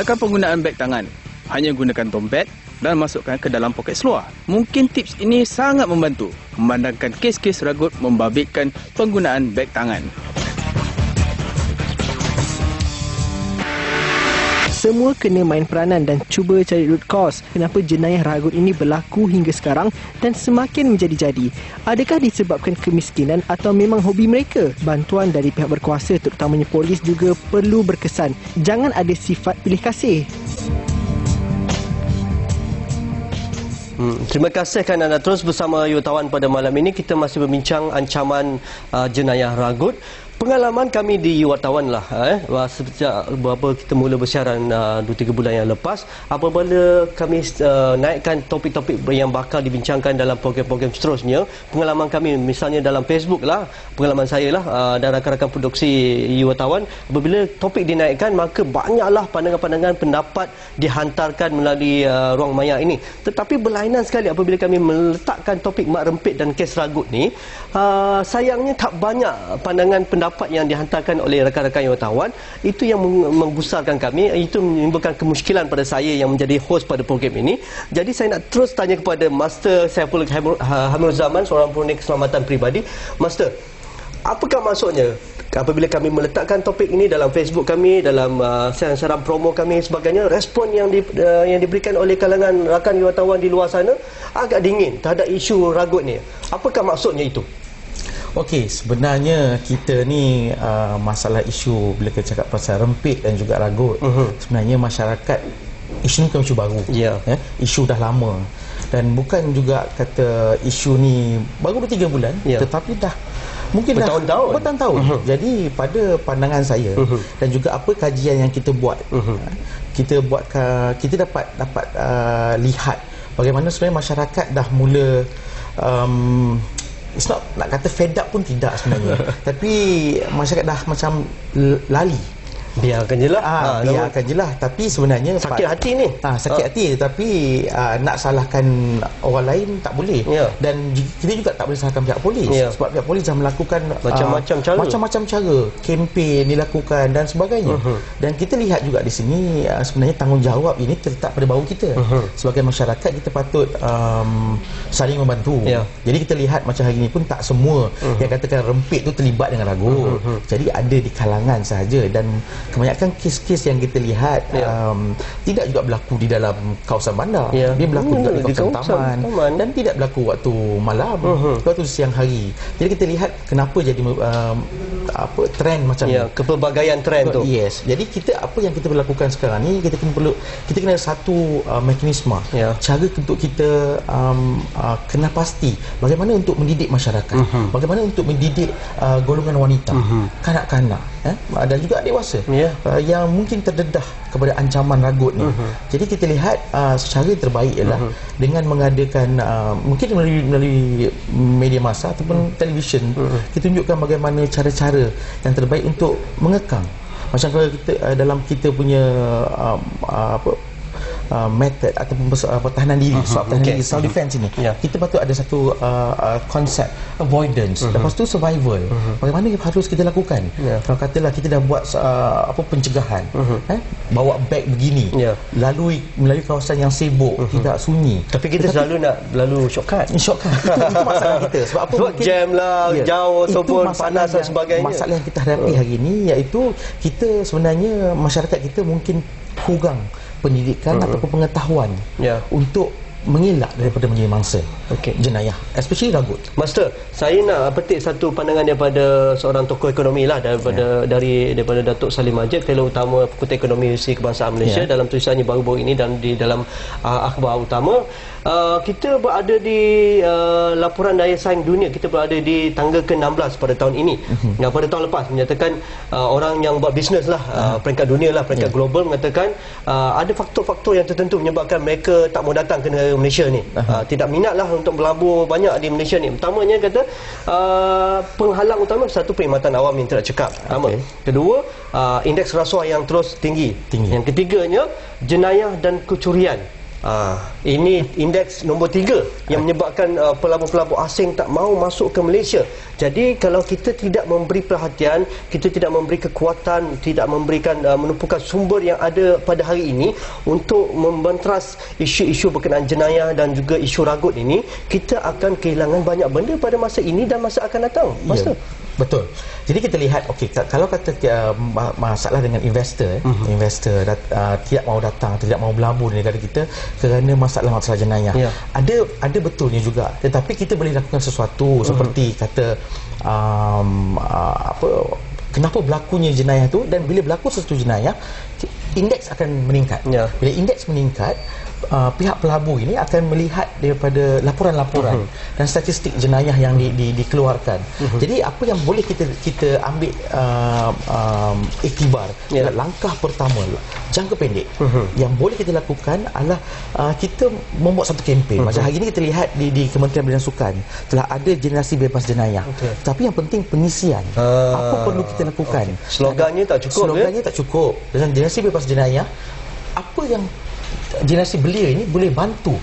Elakkan penggunaan beg tangan. Hanya gunakan dompet dan masukkan ke dalam poket seluar. Mungkin tips ini sangat membantu memandangkan kes-kes ragut membabitkan penggunaan beg tangan. Semua kena main peranan dan cuba cari root cause kenapa jenayah ragut ini berlaku hingga sekarang dan semakin menjadi-jadi. Adakah disebabkan kemiskinan atau memang hobi mereka? Bantuan dari pihak berkuasa terutamanya polis juga perlu berkesan. Jangan ada sifat pilih kasih. Terima kasih kerana anda terus bersama wartawan pada malam ini. Kita masih berbincang ancaman jenayah ragut. Pengalaman kami di wartawan lah sejak berapa kita mula bersiaran 2-3 bulan yang lepas, apabila kami naikkan topik-topik yang bakal dibincangkan dalam program-program seterusnya, pengalaman kami misalnya dalam Facebook lah, pengalaman saya lah dan rakan-rakan produksi wartawan, apabila topik dinaikkan maka banyaklah pandangan-pandangan pendapat dihantarkan melalui ruang maya ini. Tetapi berlainan sekali apabila kami meletakkan topik mak rempit dan kes ragut ni, sayangnya tak banyak pandangan pendapat yang dihantarkan oleh rakan-rakan wartawan. Itu yang menggusarkan kami, itu menimbulkan kemusykilan pada saya yang menjadi host pada program ini. Jadi saya nak terus tanya kepada Master Saiful Hamil Zaman, seorang pengundi keselamatan peribadi. Master, apakah maksudnya apabila kami meletakkan topik ini dalam Facebook kami, dalam siaran promo kami sebagainya, respon yang diberikan oleh kalangan rakan wartawan di luar sana agak dingin terhadap isu ragut ni. Apakah maksudnya itu? Okey, sebenarnya kita ni masalah isu bila kita cakap pasal rempit dan juga ragut, sebenarnya masyarakat isu ni bukan isu baru. Isu dah lama. Dan bukan juga kata isu ni baru 2-3 bulan, tetapi dah mungkin bertahun-tahun. Jadi pada pandangan saya dan juga apa kajian yang kita buat, kita dapat lihat bagaimana sebenarnya masyarakat dah mula it's not, nak kata fed up pun tidak sebenarnya tapi masyarakat dah macam lali. Biarkan je lah. Biarkan je lah. Tapi sebenarnya sakit hati ni. Sakit hati. Tapi nak salahkan orang lain tak boleh. Dan kita juga tak boleh salahkan pihak polis. Sebab pihak polis dah melakukan macam-macam cara. Kempen dilakukan dan sebagainya. Dan kita lihat juga di sini sebenarnya tanggungjawab ini terletak pada bahu kita. Sebagai masyarakat kita patut saling membantu. Jadi kita lihat macam hari ini pun tak semua yang katakan rempit tu terlibat dengan ragut. Jadi ada di kalangan sahaja. Dan kebanyakan kes-kes yang kita lihat tidak juga berlaku di dalam kawasan bandar. Dia berlaku juga di kawasan taman dan tidak berlaku waktu malam, waktu siang hari. Jadi kita lihat kenapa jadi trend macam ni. Kepelbagaian trend tu. Jadi apa yang kita lakukan sekarang ni, kita kena satu mekanisme, cara untuk kita kena pasti bagaimana untuk mendidik masyarakat, bagaimana untuk mendidik golongan wanita, kanak-kanak dan juga dewasa yang mungkin terdedah kepada ancaman ragut ni. Jadi kita lihat secara terbaik ialah dengan mengadakan mungkin melalui media massa ataupun televisyen, kita tunjukkan bagaimana cara-cara yang terbaik untuk mengekang. Macam kalau kita dalam kita punya method ataupun pertahanan diri, pertahanan diri, self defense ini, kita patut ada satu konsep avoidance, lepas tu survival. Bagaimana harus kita lakukan? Kalau katalah kita dah buat pencegahan, bawa beg begini, melalui kawasan yang sibuk, tidak sunyi, tapi kita selalu nak shortcut. Itu masalah kita. Sebab apa? Sebab jam lah, jauh ataupun panas dan sebagainya. Masalah yang kita hadapi hari ini iaitu kita sebenarnya masyarakat kita mungkin kurang pendidikan ataupun pengetahuan untuk mengelak daripada menjadi mangsa jenayah, especially ragut. Master, saya nak petik satu pandangan daripada seorang tokoh ekonomi lah, daripada Datuk Salim Majid, Fellow Utama Fakulti Ekonomi Universiti Kebangsaan Malaysia, dalam tulisannya baru-baru ini dan di dalam akhbar utama. Kita berada di laporan daya saing dunia, kita berada di tangga ke-16 pada tahun ini. Pada tahun lepas menyatakan orang yang buat bisnes lah, peringkat dunia lah, peringkat global mengatakan ada faktor-faktor yang tertentu menyebabkan mereka tak mau datang ke negara Malaysia ni. Tidak minat lah untuk berlabur banyak di Malaysia ni. Pertamanya kata penghalang utama satu perkhidmatan awam yang tidak cekap. Pertama. Kedua, indeks rasuah yang terus tinggi. Yang ketiganya, jenayah dan kecurian Ini indeks nombor 3 yang menyebabkan pelabur-pelabur asing tak mau masuk ke Malaysia. Jadi kalau kita tidak memberi perhatian, kita tidak memberi kekuatan, tidak memberikan menumpukan sumber yang ada pada hari ini untuk membantras isu-isu berkenaan jenayah dan juga isu ragut ini, kita akan kehilangan banyak benda pada masa ini dan masa akan datang. Master? Betul. Jadi kita lihat, kalau kata masalah dengan investor, investor tidak mau datang, tidak mau berlabur di negara kita kerana masalah jenayah. Ada betulnya juga. Tetapi kita boleh lakukan sesuatu seperti kata kenapa berlakunya jenayah tu, dan bila berlaku sesuatu jenayah, indeks akan meningkat. Bila indeks meningkat, pihak pelabur ini akan melihat daripada laporan-laporan dan statistik jenayah yang dikeluarkan. Jadi apa yang boleh kita ambil iktibar, langkah pertama jangka pendek yang boleh kita lakukan adalah kita membuat satu kempen. Macam hari ini kita lihat di Kementerian Belia dan Sukan telah ada generasi bebas jenayah. Tapi yang penting pengisian. Apa perlu kita lakukan? Slogannya tak cukup. Slogannya tak cukup. Dengan generasi bebas jenayah, apa yang generasi belia ini boleh bantu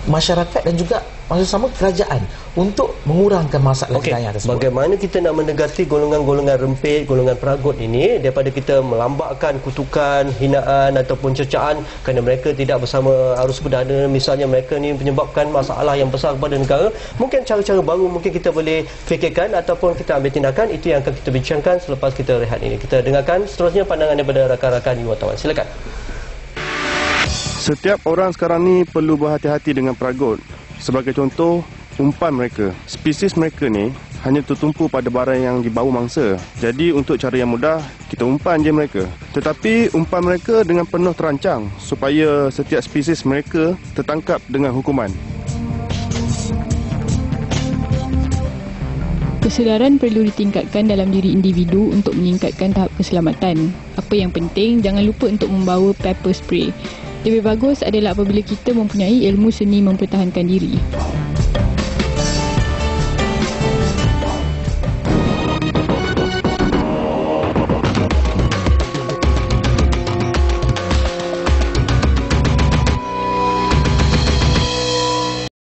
masyarakat dan juga maksud sama kerajaan untuk mengurangkan masalah jenayah tersebut. Bagaimana kita nak mendekati golongan-golongan rempit, golongan peragut ini daripada kita melambakkan kutukan, hinaan ataupun cercaan kerana mereka tidak bersama arus perdana, misalnya mereka ni menyebabkan masalah yang besar kepada negara. Mungkin cara-cara baru mungkin kita boleh fikirkan ataupun kita ambil tindakan. Itu yang akan kita bincangkan selepas kita rehat ini. Kita dengarkan seterusnya pandangan daripada rakan-rakan wartawan. Silakan. Setiap orang sekarang ni perlu berhati-hati dengan peragut. Sebagai contoh, umpan mereka. Spesies mereka ni hanya tertumpu pada barang yang dibau mangsa. Jadi untuk cara yang mudah, kita umpan je mereka. Tetapi umpan mereka dengan penuh terancang supaya setiap spesies mereka tertangkap dengan hukuman. Kesedaran perlu ditingkatkan dalam diri individu untuk meningkatkan tahap keselamatan. Apa yang penting, jangan lupa untuk membawa pepper spray. Lebih bagus adalah apabila kita mempunyai ilmu seni mempertahankan diri.